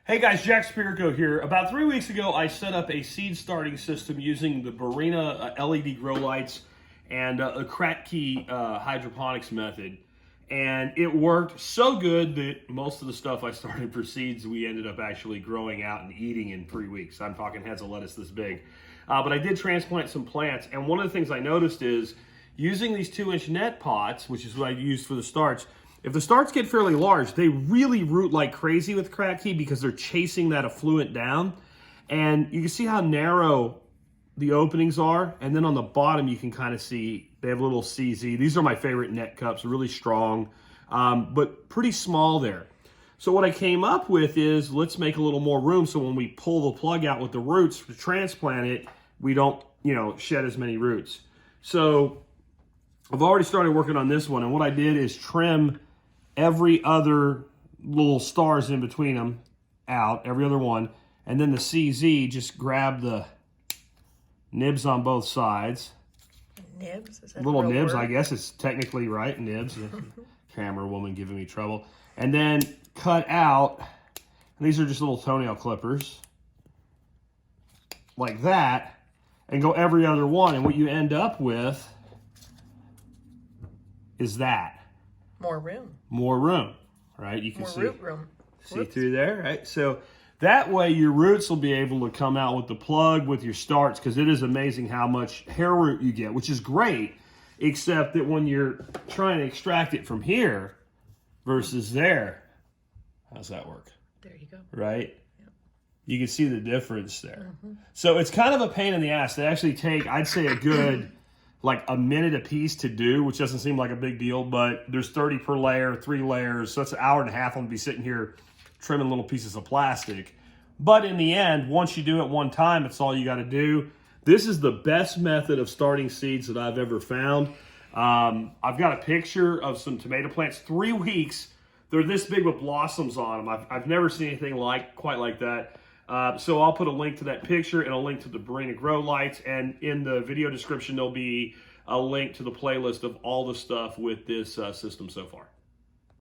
Hey guys, Jack Spirico here. About 3 weeks ago, I set up a seed starting system using the Barina LED grow lights and a Kratky hydroponics method. And it worked so good that most of the stuff I started for seeds, we ended up actually growing out and eating in 3 weeks. I'm talking heads of lettuce this big. But I did transplant some plants. And one of the things I noticed is using these 2-inch net pots, which is what I used for the starts, if the starts get fairly large, they really root like crazy with Kratky because they're chasing that effluent down. And you can see how narrow the openings are. And then on the bottom, you can kind of see they have a little CZ. These are my favorite net cups, really strong, but pretty small there. So what I came up with is let's make a little more room so when we pull the plug out with the roots to transplant it, we don't, shed as many roots. So I've already started working on this one. And what I did is trim every other little stars in between them out, every other one. And then the CZ, just grab the nibs on both sides. Nibs? Is that little nibs, word? I guess it's technically right, nibs. Camera woman giving me trouble. And then cut out, these are just little toenail clippers, like that, and go every other one. And what you end up with is that. More room. More room, right? You can More see, root room. see through there, right? So that way your roots will be able to come out with the plug, with your starts, because it is amazing how much hair root you get, which is great, except that when you're trying to extract it from here versus there, how's that work? There you go. Right? Yep. You can see the difference there. So it's kind of a pain in the ass. They actually take, I'd say, a good like a minute a piece to do, which doesn't seem like a big deal, but there's 30 per layer, 3 layers, so that's an hour and a half. I'm gonna be sitting here trimming little pieces of plastic. But in the end, once you do it one time, it's all you gotta do. This is the best method of starting seeds that I've ever found. I've got a picture of some tomato plants, 3 weeks. They're this big with blossoms on them. I've never seen anything quite like that. So I'll put a link to that picture and a link to the Barina grow lights. And in the video description, there'll be a link to the playlist of all the stuff with this system so far.